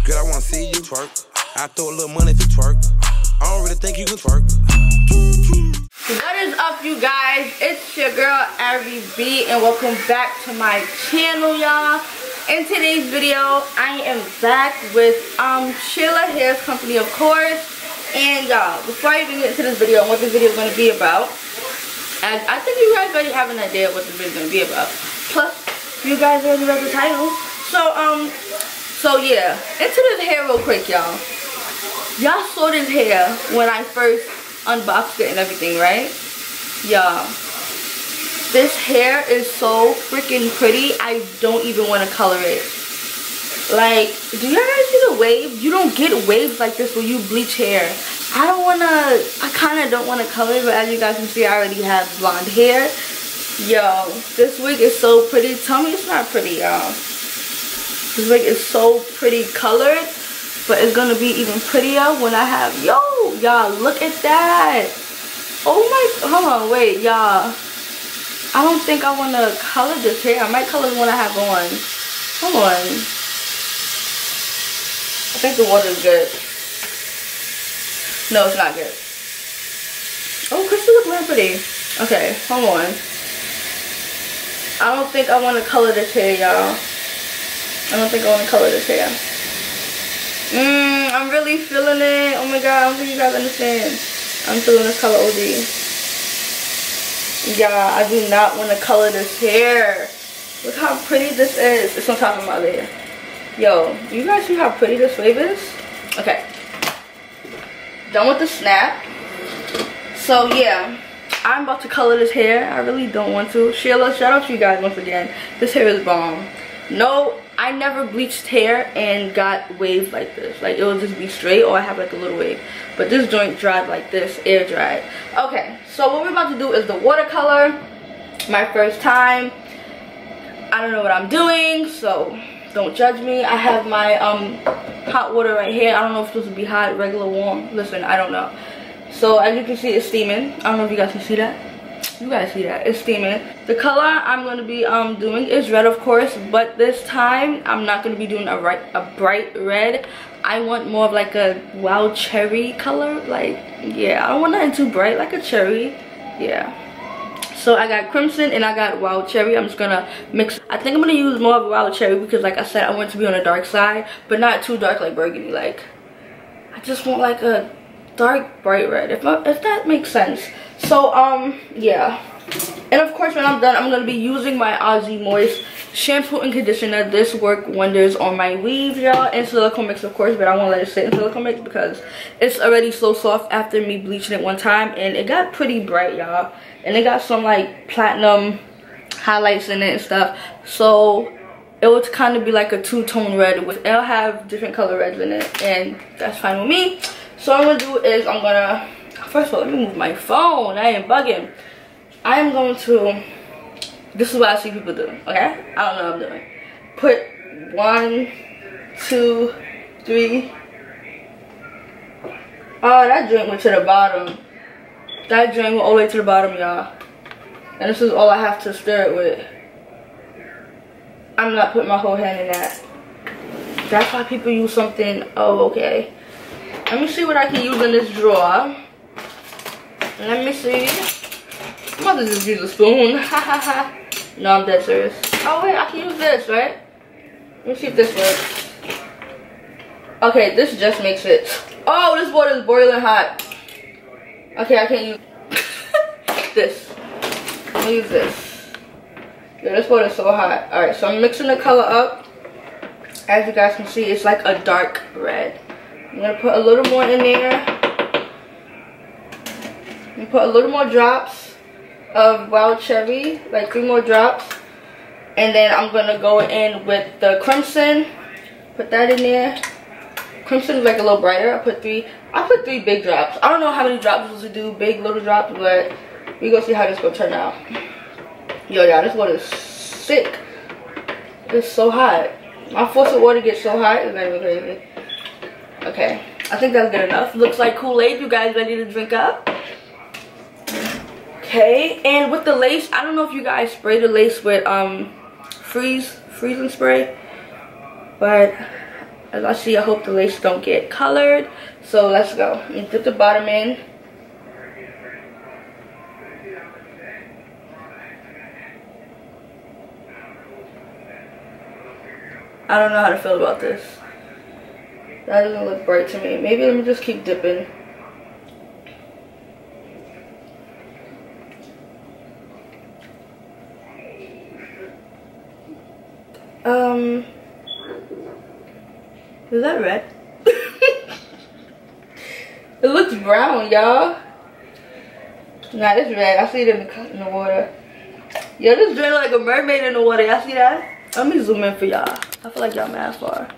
Girl, I wanna see you twerk. I throw a little money if you twerk. I don't really think you can twerk. What is up, you guys? It's your girl ARIE and welcome back to my channel, y'all. In today's video, I am back with Shela Hair Company, of course. And y'all, before I even get into this video and what this video is going to be about, I think you guys already have an idea of what this video is going to be about. Plus, you guys already read the title. So yeah, into this hair real quick, y'all. Y'all saw this hair when I first unboxed it and everything, right? Y'all, this hair is so freaking pretty. I don't even want to color it. Like, do you guys see the waves? You don't get waves like this when you bleach hair. I kind of don't want to color it, but as you guys can see, I already have blonde hair. Yo, this wig is so pretty. Tell me it's not pretty, y'all. This wig is so pretty colored, but it's gonna be even prettier when I have, yo, y'all, look at that. Oh my, hold on, wait, y'all. I don't think I want to color this hair. I might color the one I have on. Hold on. I think the water is good. No, it's not good. Oh, Crystal looks really pretty. Okay, hold on. I don't think I want to color this hair, y'all. I don't think I want to color this hair. I'm really feeling it. Oh my god, I don't think you guys understand. I'm feeling this color OD. Yeah, I do not want to color this hair. Look how pretty this is. It's on top of my other hair. Yo, you guys see how pretty this wave is? Okay. Done with the snap. So yeah, I'm about to color this hair. I really don't want to. Shela, shout out to you guys once again. This hair is bomb. No, I never bleached hair and got waves like this. Like, it will just be straight, or I have like a little wave. But this joint dried like this, air dried. Okay, so what we're about to do is the watercolor. My first time. I don't know what I'm doing, so don't judge me. I have my hot water right here. I don't know if it's supposed to be hot, regular, warm. Listen, I don't know. So as you can see, it's steaming. I don't know if you guys can see that. You guys see that? It's steaming. The color I'm going to be doing is red, of course, but this time I'm not going to be doing a bright red. I want more of like a wild cherry color. Like, yeah, I don't want nothing too bright, like a cherry. Yeah. So I got crimson and I got wild cherry. I'm just going to mix. I think I'm going to use more of a wild cherry because, like I said, I want it to be on the dark side, but not too dark like burgundy. Like, I just want like a dark bright red, if that makes sense. So yeah, and of course when I'm done, I'm going to be using my ARIE Moist shampoo and conditioner. This worked wonders on my weave, y'all, and silicone mix, of course, but I won't let it sit in silicone mix because it's already so soft after me bleaching it one time, and it got pretty bright, y'all, and it got some like platinum highlights in it and stuff. So it would kind of be like a two-tone red. It'll have different color reds in it, and that's fine with me. So what I'm going to do is I'm going to, first of all, let me move my phone. I ain't bugging. I am going to, this is what I see people do, okay? I don't know what I'm doing. Put 1, 2, 3. Oh, that drink went to the bottom. That drink went all the way to the bottom, y'all. And this is all I have to stir it with. I'm not putting my whole hand in that. That's why people use something. Oh, okay. Let me see what I can use in this drawer. Let me see. I'm about to just use a spoon. No, I'm dead serious. Oh wait, I can use this, right? Let me see if this works. Okay, this just makes it. Oh, this water is boiling hot. Okay, I can't use this. I'm gonna use this. Yeah, this water is so hot. Alright, so I'm mixing the color up. As you guys can see, it's like a dark red. I'm gonna put a little more in there. I'm gonna put a little more drops of wild cherry, like 3 more drops. And then I'm gonna go in with the crimson. Put that in there. Crimson is like a little brighter. I put 3 big drops. I don't know how many drops I'm supposed to do, big, little drops, but we gonna see how this gonna turn out. Yo, y'all, this water is sick. It's so hot. My faucet water gets so hot, it's not even crazy. Okay, I think that's good enough. Looks like Kool-Aid. You guys ready to drink up? Okay, and with the lace, I don't know if you guys spray the lace with freezing spray, but As I see, I hope the lace don't get colored. So let's go. And dip the bottom in. I don't know how to feel about this. That doesn't look bright to me. Maybe let me just keep dipping. Is that red? It looks brown, y'all. Nah, it's red. I see it in the water. Yo, this drain like a mermaid in the water. Y'all see that? Let me zoom in for y'all. I feel like y'all mad far.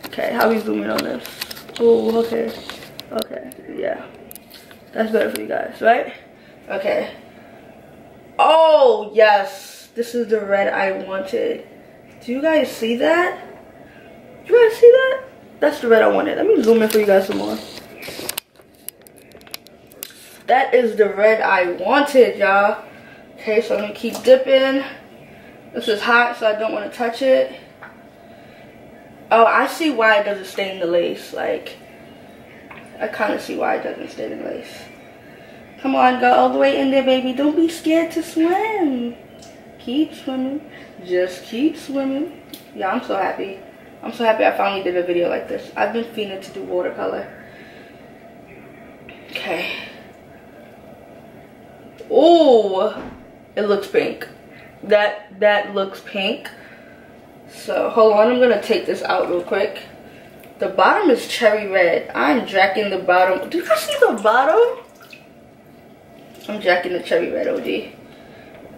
Okay, how we zoom in on this? Oh, okay. Okay, yeah. That's better for you guys, right? Okay. Oh, yes. This is the red I wanted. Do you guys see that? Do you guys see that? That's the red I wanted. Let me zoom in for you guys some more. That is the red I wanted, y'all. Okay, so I'm gonna keep dipping. This is hot, so I don't want to touch it. Oh, I see why it doesn't stay in the lace. Like, I kind of see why it doesn't stay in the lace. Come on, go all the way in there, baby. Don't be scared to swim. Keep swimming. Just keep swimming. Yeah, I'm so happy. I'm so happy I finally did a video like this. I've been fiending to do watercolor. Okay. Oh, it looks pink. That looks pink. So hold on, I'm gonna take this out real quick. The bottom is cherry red. I'm jacking the bottom. Do you guys see the bottom? I'm jacking the cherry red, OG.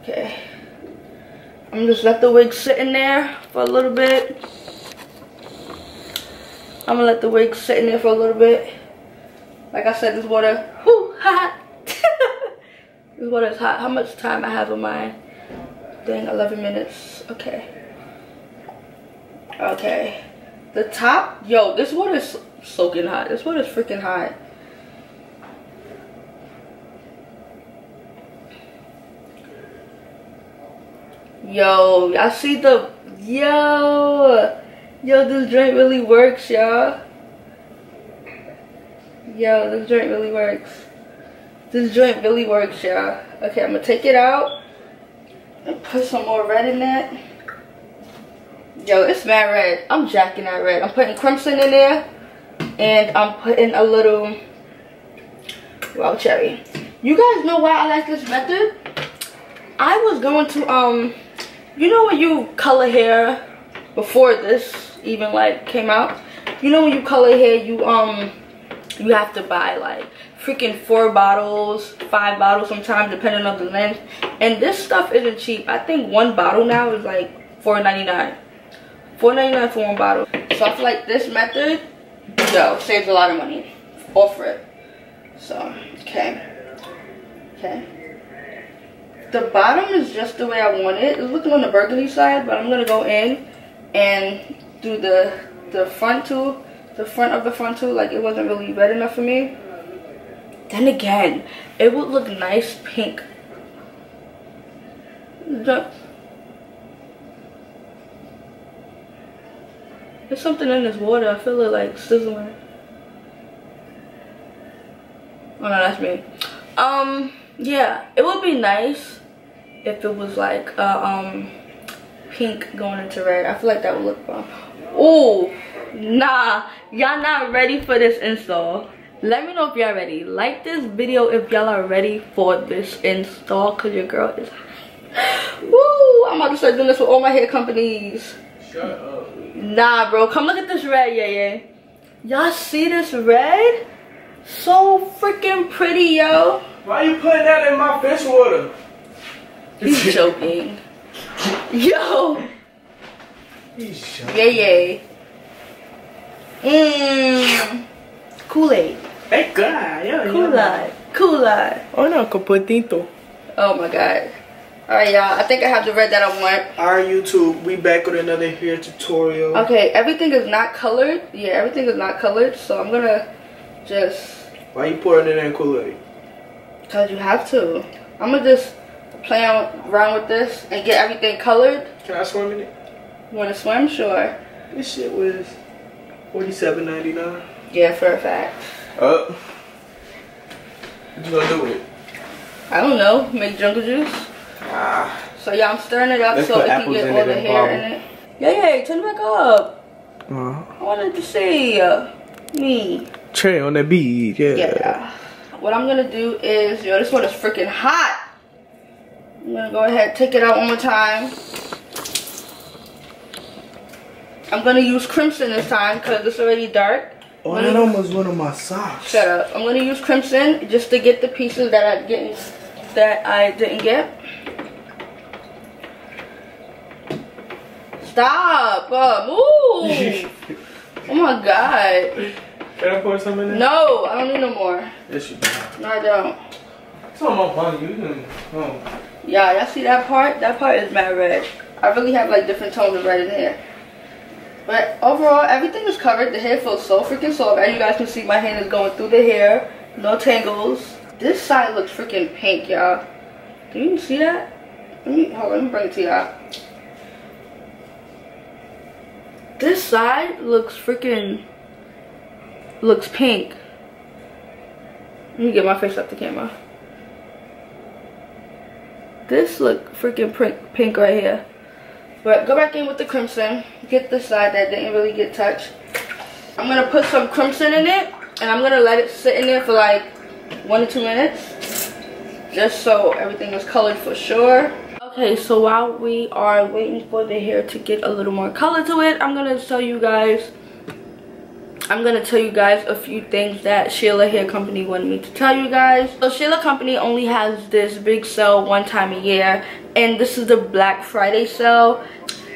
Okay. I'm just let the wig sit in there for a little bit. I'm gonna let the wig sit in there for a little bit. Like I said, this water, whoo, hot. This water is hot. How much time I have on my thing? 11 minutes. Okay. Okay. The top, yo, this water is soaking hot. This water is freaking hot. Yo, y'all see the, yo, this joint really works, y'all. Yo, this joint really works. This joint really works, y'all. Okay, I'm gonna take it out and put some more red in that. Yo, it's mad red. I'm jacking that red. I'm putting crimson in there, and I'm putting a little wild cherry. You guys know why I like this method? I was going to you know when you color hair before this even like came out? You know when you color hair, you have to buy like freaking 4 bottles, 5 bottles sometimes, depending on the length. And this stuff isn't cheap. I think 1 bottle now is like $4.99. $4.99 for 1 bottle. So I feel like this method, yo, saves a lot of money. Off it. So, okay. Okay. The bottom is just the way I want it. It's looking on the burgundy side, but I'm gonna go in and do the front too. The front of the front too. Like, it wasn't really red enough for me. Then again, it would look nice pink. There's something in this water. I feel it like sizzling. Oh no, that's me. Yeah, it would be nice if it was like pink going into red. I feel like that would look fun. Oh, nah, y'all not ready for this install. Let me know if y'all ready. Like this video if y'all are ready for this install, cause your girl is woo. I'm about to start doing this with all my hair companies. Shut up. Nah, bro, come look at this red. Yeah. Y'all see this red? So freaking pretty, yo. Why you putting that in my fish water? He's joking. Yo. He's joking. Yeah. Kool-Aid. Hey, God, yeah. Kool-Aid. Oh no, capotito. Oh my god. Alright, y'all. I think I have the red that I want. Our YouTube, we back with another hair tutorial. Okay, everything is not colored. Yeah, everything is not colored. So I'm gonna just. Why you pouring it in Kool-Aid? Cause you have to. I'm gonna just play around with this and get everything colored. Can I swim in it? You wanna swim? Sure. This shit was $47.99. Yeah, for a fact. What you gonna do with it? I don't know. Make jungle juice. So yeah, I'm stirring it up so it can get all the hair in it. Yeah, turn it back up. I wanted to see me. Cherry on that bead, Yeah. What I'm gonna do is, yo, this one is freaking hot. I'm gonna go ahead, take it out one more time. I'm gonna use crimson this time because it's already dark. Oh, that almost went on my socks. Shut up. I'm gonna use crimson just to get the pieces that I didn't get. Stop! Move! Oh my god. Can I pour some in there? No, I don't need no more. Yes, you do. No, I don't. It's on my body. You can. Yeah, y'all see that part? That part is mad red. I really have like different tones of red in here. But overall, everything is covered. The hair feels so freaking soft. As you guys can see, my hand is going through the hair. No tangles. This side looks freaking pink, y'all. Do you see that? Hold on, let me bring it to y'all. This side looks pink. Let me get my face up the camera. This look freaking pink right here. But go back in with the crimson. Get the side that didn't really get touched. I'm gonna put some crimson in it, and I'm gonna let it sit in there for like 1 to 2 minutes, just so everything is colored for sure. Okay, so while we are waiting for the hair to get a little more color to it, I'm gonna tell you guys a few things that Shela Hair Company wanted me to tell you guys. So Shela Company only has this big sale one time a year, and this is the Black Friday sale.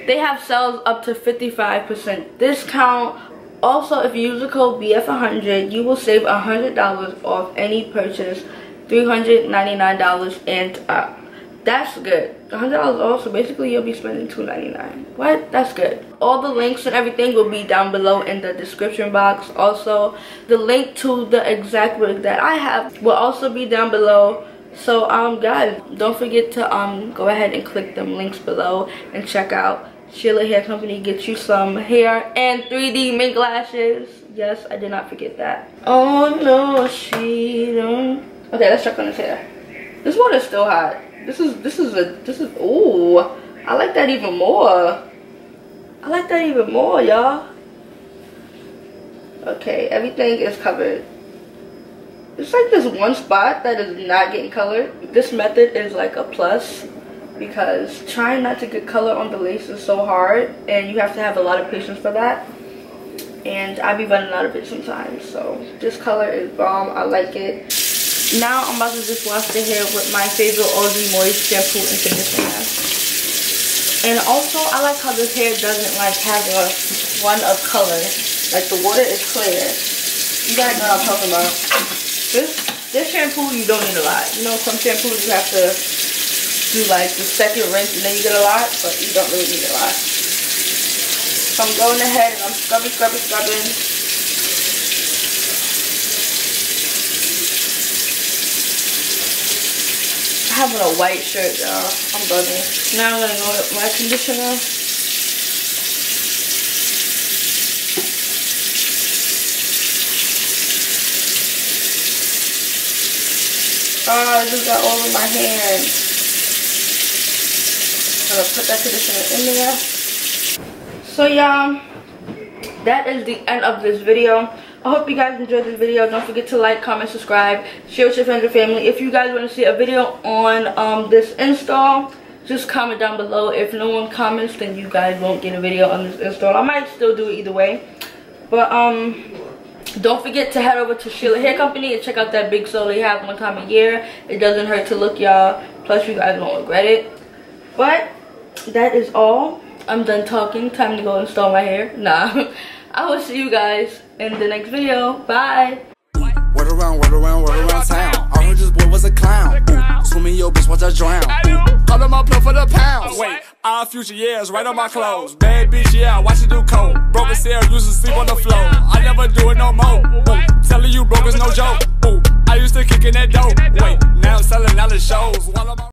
They have sales up to 55% discount. Also, if you use the code BF100, you will save $100 off any purchase, $399 and up. That's good. $100 off, so basically you'll be spending $299. What? That's good. All the links and everything will be down below in the description box. Also, the link to the exact wig that I have will also be down below. So guys, don't forget to go ahead and click them links below and check out Shela Hair Company. Get you some hair and 3D mink lashes. Yes, I did not forget that. Oh no, she don't. Okay, let's check on his hair. This one is still hot. This is ooh, I like that even more. I like that even more, y'all. Okay, everything is covered. It's like this one spot that is not getting colored. This method is like a plus because trying not to get color on the lace is so hard, and you have to have a lot of patience for that. And I be running out of it sometimes. So this color is bomb. I like it. Now I'm about to just wash the hair with my favorite Aussie Moist shampoo and conditioner. And also I like how this hair doesn't like have a one of color. Like the water is clear. You guys know what I'm talking about. This shampoo you don't need a lot. You know, some shampoos you have to do like the second rinse and then you get a lot, but you don't really need a lot. So I'm going ahead and I'm scrubbing. Having a white shirt, y'all. I'm bugging. Now I'm gonna go with my conditioner. Oh, I just got all over my hand. I'm gonna put that conditioner in there. So y'all, that is the end of this video. I hope you guys enjoyed this video. Don't forget to like, comment, subscribe, share with your friends and family. If you guys want to see a video on this install, just comment down below. If no one comments, then you guys won't get a video on this install. I might still do it either way. But don't forget to head over to Shela Hair Company and check out that big sale they have one time a year. It doesn't hurt to look, y'all. Plus you guys won't regret it. But that is all. I'm done talking. Time to go install my hair. Nah. I will see you guys in the next video. Bye. Word around town. I heard this boy was a clown. Swimming your bitch, watch her drown. Call him up for the pounds. Wait, our future years right on my clothes. Bad bitch, yeah, watch it do coke. Broken cell, used to sleep on the floor. I never do it no more. Telling you broke is no joke. I used to kick in that dope. Wait, now I'm selling all the shows.